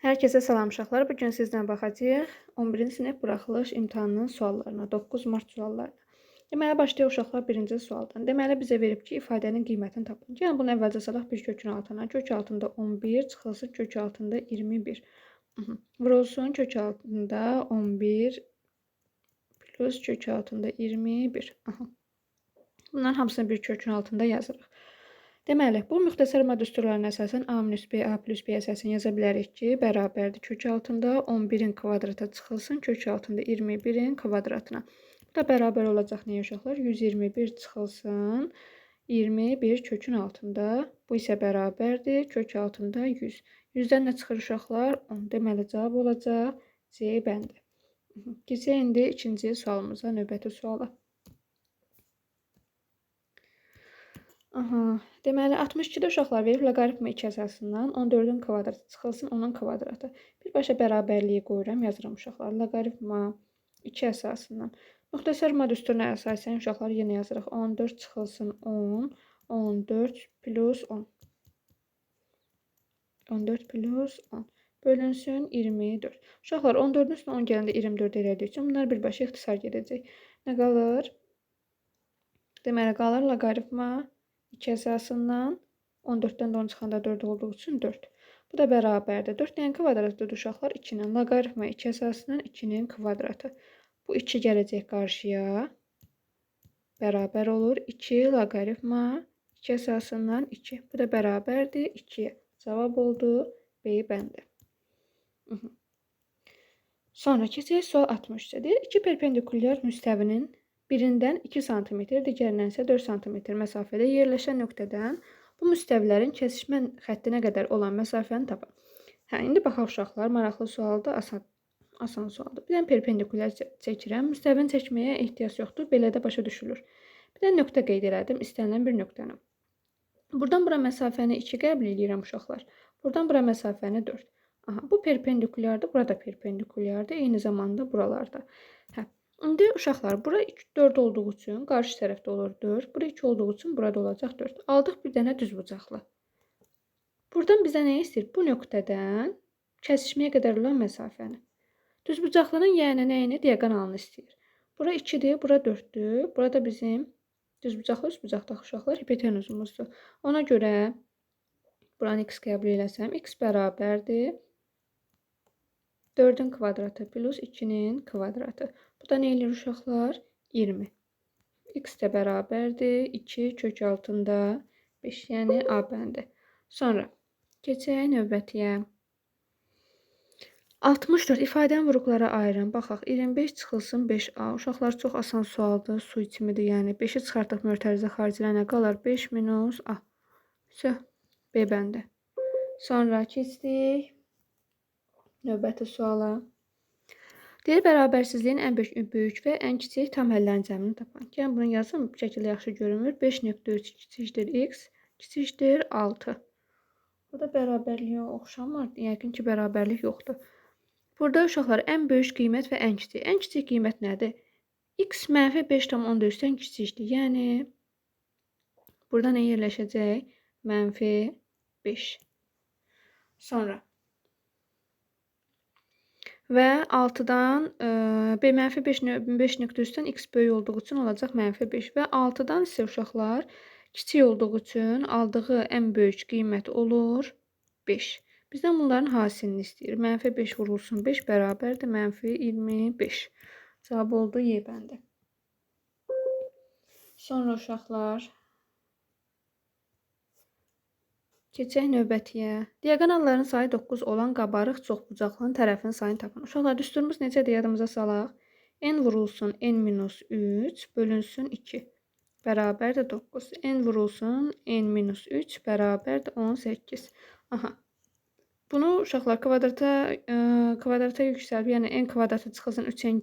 Hər kəsə salam uşaqlar. Bu gün sizlə baxacağıq 11-ci sinif buraxılış imtahanının suallarına, 9 mart suallarına. Deməli, başlayaq uşaqlar birinci sualdan. Deməli, bizə verib ki, ifadənin qiymətini tapın. Yəni, bunu əvvəlcə salaq bir kökün altına. Kök altında 11 çıxılsın kök altında 21. Vurulsun kök altında 11 plus kök altında 21. Bunların hamısını bir kökün altında yazırıq. Deməli, bu müxtəsər mad düsturlarına əsasən A minus B, A plus B əsasını yaza bilərik ki, bərabərdir kök altında 11-in kvadratı çıxılsın kök altında 21-in kvadratına. Bu da bərabər olacaq nəyə uşaqlar? 121 çıxılsın 21 kökün altında. Bu isə bərabərdir kök altında 100. 100-dən nə çıxır uşaqlar? 10. Deməli, cavab olacaq C bəndi. Keçək indi ikinci sualımıza, növbəti suala. Deməli, 62-də uşaqlar verib loqaritma 2 əsasından 14-ün kvadratı çıxılsın 10-un kvadratı. Birbaşa bərabərliyi qoyuram, yazıram uşaqlar. Loqaritma 2 əsasından. Müxtəsər mad düsturuna əsasən uşaqlar yenə yazırıq. 14 çıxılsın 10, 14 plus 10. 14 plus 10. Bölünsün 24. Uşaqlar 14-ün üstünə 10 gələndə 24 elədiyi üçün bunlar birbaşa ixtisar gedəcək. Nə qalır? Deməli, qalır loqaritma 2 əsasından 14-dən də 10 çıxanda 4 olduğu üçün 4. Bu da bərabərdir. 4 nəyin kvadratıdır uşaqlar? 2-nin. Loqaritma 2 əsasından 2-nin kvadratı. Bu 2 gələcək qarşıya. Bərabər olur. 2 loqaritma 2 əsasından 2. Bu da bərabərdir 2-yə. Cavab oldu B bəndi. Sonra keçək sual 63-də. Deyir, 2 perpendikulyar müstəvinin birindən 2 sm, digərindən isə 4 sm məsafədə yerləşən nöqtədən bu müstəvilərin kəsişmə xəttinə qədər olan məsafəni tapın. İndi baxaq uşaqlar, maraqlı sualdır, asan sualdır. Bir dənə perpendikulyar çəkirəm. Müstəvini çəkməyə ehtiyac yoxdur, belə də başa düşülür. Bir dənə nöqtə qeyd elədim, istənilən bir nöqtəni. Buradan bura məsafəni 2 qəbul edirəm uşaqlar. Buradan bura məsafəni 4. Bu perpendikulyardır, burada perpendikulyardır, eyni zamanda buralarda. İndi uşaqlar, bura 4 olduğu üçün qarşı tərəfdə olur 4. Bura 2 olduğu üçün burada olacaq 4. Aldıq bir dənə düzbucaqlı. Buradan bizə nə istəyir? Bu nöqtədən kəsişməyə qədər olan məsafəni. Düzbucaqlının yəni nəyini? Diaqonalını istəyir. Bura 2-dir, bura 4-dür. Burada bizim düzbucaqlı üstbucaqdakı uşaqlar hipotenuzumuzdur. Ona görə buranı x qəbul eləsəm, x bərabərdir 4-ün kvadratı plus 2-nin kvadratı. Bu da nə eləyir uşaqlar? 20. X də bərabərdir 2 kök altında 5, yəni A bəndi. Sonra keçək növbətiyə. 64 ifadənin vuruqlara ayırın. Baxaq, 25 çıxılsın 5A. Uşaqlar çox asan sualdır, su içimidir. Yəni 5-i çıxartıq mötərizə xaricilənə qalar 5 minus A. B bəndi. Sonra keçdik növbəti suala. Deyir, bərabərsizliyin ən böyük və ən kiçik tam həllərin cəmini tapın. Yəni, bunu yazın, bu şəkildə yaxşı görünmür. 5.3 kiçikdir x, kiçikdir 6. Burada bərabərliyə oxşamır. Yəqin ki, bərabərlik yoxdur. Burada uşaqlar ən böyük qiymət və ən kiçik. Ən kiçik qiymət nədir? X mənfi 5,4-dən kiçikdir. Yəni, burada nə yerləşəcək? Mənfi 5. Sonra və 6-dan -5.3-dən x böyük olduğu üçün olacaq -5 və 6-dan isə uşaqlar kiçik olduğu üçün aldığı ən böyük qiymət olur 5. Bizdən bunların hasilini istəyir. -5 vurulsun 5 bərabərdir -25. Cavab oldu Y bəndi. Sonra uşaqlar keçək növbətiyə. Diaqonalların sayı 9 olan qabarıq çoxbucaqlının tərəfinin sayını tapın. Uşaqlar, düsturumuz necədir yadımıza salaq? N vurulsun n-3 bölünsün 2 bərabərdir 9. N vurulsun n-3 bərabərdir 18. Bunu uşaqlar kvadrata yüksəlb, yəni n kvadratı çıxılsın 3n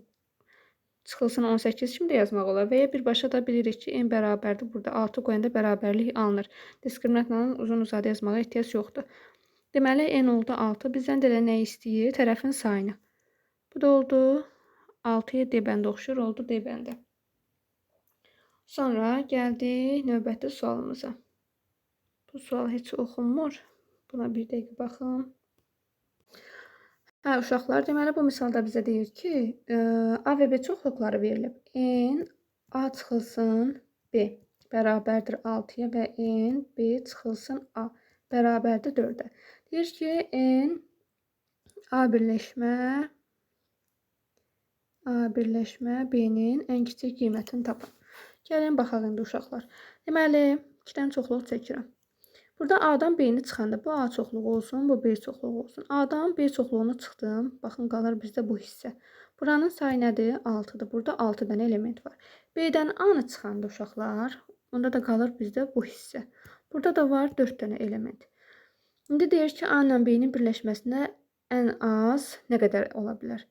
çıxılsın 18 kimi də yazmaq olar. Və ya birbaşa da bilirik ki, n bərabərdir. Burada 6 qoyanda bərabərlik alınır. Diskriminantla uzun-uzadı yazmağa ehtiyac yoxdur. Deməli, n oldu 6. Bizdən də nə istəyir? Tərəfin sayını. Bu da oldu 6-ya D bəndi oxşur, oldu D bəndi. Sonra gəldik növbəti sualımıza. Bu sual heç oxunmur. Buna bir dəqiqə baxın. Hə, uşaqlar, deməli bu misalda bizə deyir ki, A və B çoxluqları verilib. N A çıxılsın B bərabərdir 6-ya və N B çıxılsın A bərabərdir 4-ə. Deyir ki, N A birləşmə B-nin ən kiçik qiymətini tapın. Gəlin baxaq indi uşaqlar. Deməli, 2-dən çoxluq çəkirəm. Burada A-dan B-ni çıxanda bu A çoxluğu olsun, bu B çoxluğu olsun. A-dan B çoxluğunu çıxdım. Baxın, qalır bizdə bu hissə. Buranın sayı nədir? 6-dır. Burada 6 dənə element var. B-dən A-nı çıxanda uşaqlar, onda da qalır bizdə bu hissə. Burada da var 4 dənə element. İndi deyir ki, A ilə B-nin birləşməsinə ən az nə qədər ola bilər?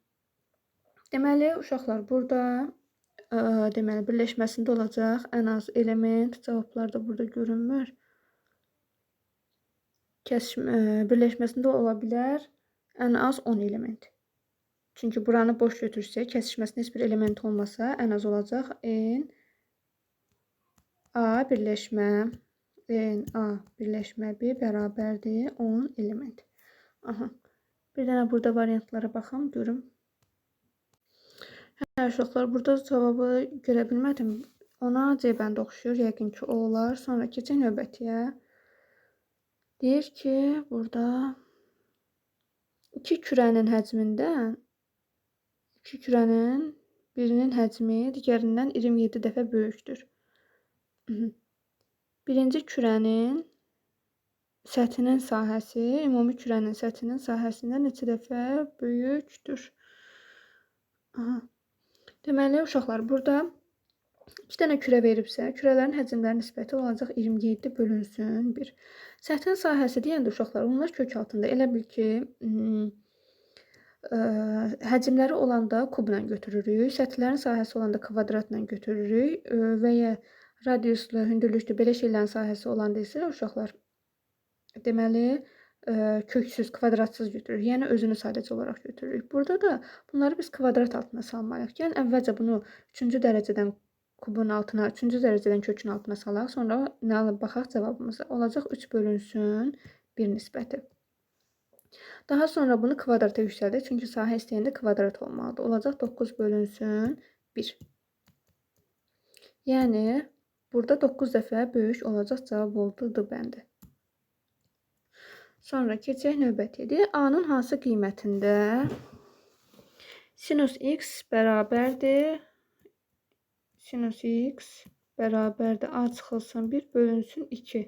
Deməli, uşaqlar, burada deməli, birləşməsində olacaq ən az element. Cavablar da burada görünmür. Birləşməsində ola bilər ən az 10 element. Çünki buranı boş götürsək, kəsişməsində heç bir element olmasa, ən az olacaq N A birləşmə B bərabərdir 10 element. Aha. Bir dənə burada variantlara baxım, görüm. Hə, uşaqlar, burada cavabı görə bilmədim. Ona C bəndə oxşuyur, yəqin ki, o olar. Sonra keçək növbətiyə. Deyir ki, burada iki kürənin həcmindən birinin həcmi digərindən 27 dəfə böyükdür. Birinci kürənin səthinin sahəsi ümumi kürənin səthinin sahəsindən neçə dəfə böyükdür? Deməli, uşaqlar, burada 2 dənə kürə veribsə, kürələrin həcmlərinin nisbəti olacaq 27 bölünsün 1. Səthin sahəsi deyəndə uşaqlar, onlar kök altında. Elə bil ki, həcmləri olanda kubla götürürük, səthlərin sahəsi olanda kvadratla götürürük və ya radiuslu, hündürlüklü belə şeylərin sahəsi olanda isə uşaqlar, deməli, köksüz, kvadratsız götürürük. Yəni, özünü sadəcə olaraq götürürük. Burada da bunları biz kvadrat altına salmalıyıq. Gəlin, əvvəlcə bunu 3-cü dərəcədən kubun altına, 3-cü dərəcədən kökün altına salaq. Sonra nə alıb baxaq cavabımıza. Olacaq 3 bölünsün 1 nisbəti. Daha sonra bunu kvadrata yüksəldik. Çünki sahə istəyəndə kvadrat olmalıdır. Olacaq 9 bölünsün 1. Yəni, burada 9 dəfə böyük olacaq cavab oldu D bəndi. Sonra keçək növbətidir. A-nın hansı qiymətində sinus x bərabərdir A çıxılsın 1 bölünsün 2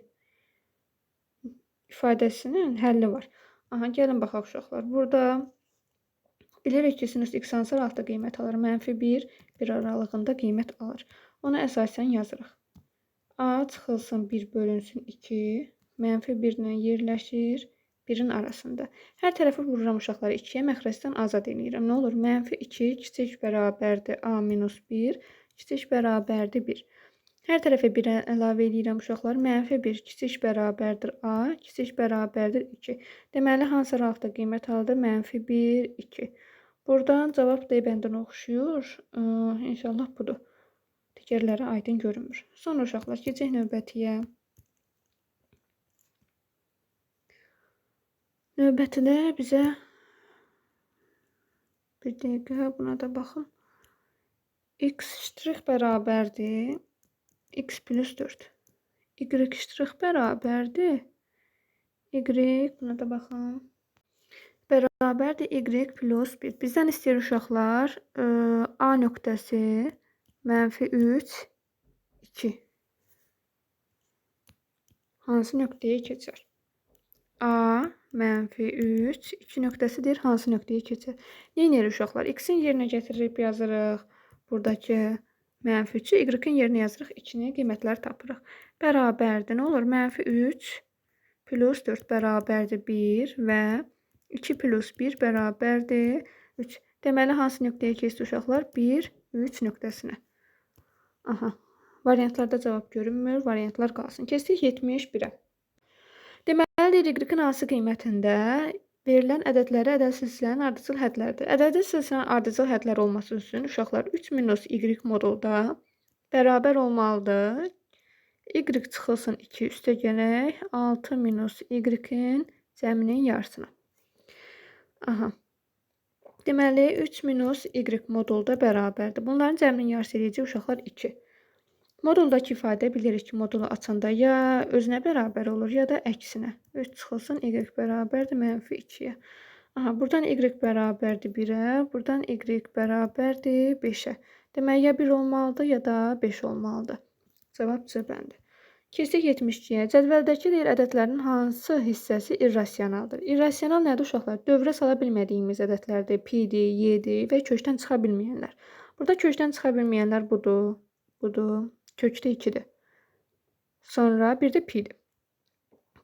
ifadəsinin həlli var. Aha, gəlin baxaq uşaqlar. Burada bilirik ki, sinus x hansı aralıqda qiymət alır? -1, 1 aralığında qiymət alır. Ona əsasən yazırıq. A çıxılsın 1 bölünsün 2 -1 ilə yerləşir 1-in arasında. Hər tərəfi vururam uşaqları 2-yə, məxrəcdən azad edirəm. Nə olur? -2 kiçik bərabərdir A minus 1, kiçik bərabərdir 1. Hər tərəfə 1 əlavə edirəm uşaqlar. -1 kiçik bərabərdir A, kiçik bərabərdir 2. Deməli, hansı aralıqda qiymət aldı? -1, 2. Buradan cavab D bəndinə oxşuyur. İnşallah budur. Digərləri aydın görünmür. Sonra uşaqlar, keçək növbətiyə. Növbətidə bizə bir dəqiqə buna da baxın. X ştrix bərabərdir x plus 4. Y ştrix bərabərdir y, buna da baxın. Bərabərdir y plus 1. Bizdən istəyir uşaqlar A nöqtəsi -3, 2. Hansı nöqtəyə keçər? A -3, 2 nöqtəsidir. Hansı nöqtəyə keçər? Neynir uşaqlar? X-in yerinə gətirib yazırıq. Buradakı -3-ü, y-in yerinə yazırıq. 2-ni qiymətləri tapırıq. Bərabərdir. Nə olur? -3 plus 4 bərabərdir 1 və 2 plus 1 bərabərdir 3. Deməli, hansı nöqtəyə keçdi uşaqlar? 1, 3 nöqtəsinə. Aha. Variantlarda cavab görünmür. Variantlar qalsın. Keçdik 71-ə. Deməli, y-in hansı qiymətində verilən ədədləri ədəd silsilənin ardıcıl hədləridir. Ədəd silsilənin ardıcıl hədləri olması üçün uşaqlar 3 minus y modulda bərabər olmalıdır. Y çıxılsın 2 üstə gələk 6 minus y-in cəminin yarısına. Aha. Deməli, 3 minus y modulda bərabərdir. Bunların cəminin yarısı eləyəcək uşaqlar 2. Moduldakı ifadə bilirik ki, modulu açanda ya özünə bərabər olur, ya da əksinə. 3 çıxılsın, y bərabərdir -2-yə. Aha, buradan y bərabərdir 1-ə, buradan y bərabərdir 5-ə. Deməli, ya 1 olmalıdır, ya da 5 olmalıdır. Cavab C bəndi. Keçdik 72-yə. Cədvəldəki deyil ədədlərin hansı hissəsi irrasionaldır? İrrasional nədir uşaqlar? Dövrə sala bilmədiyimiz ədədlərdir. Pi-dir, y-dir və kökdən çıxa bilməyənlər. Burada kökdən çıxa bilməyənlər budur, budur. Kökdə 2-dir. Sonra bir də pi-dir.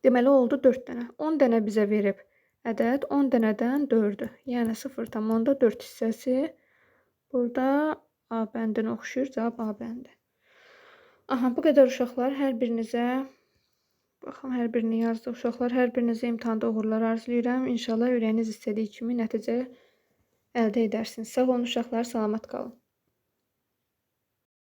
Deməli, oldu 4 dənə. 10 dənə bizə verib ədəd 10 dənədən 4-dür. Yəni 0,4 hissəsi burada A bəndinə oxşuyur. Cavab A bəndi. Aha, bu qədər uşaqlar. Hər birinizə baxın, hər birini yazdı uşaqlar. Hər birinizə imtahanda uğurlar arzulayıram. İnşallah ürəyiniz istədiyi kimi nəticə əldə edərsiniz. Sağ olun uşaqlar, salamat qalın.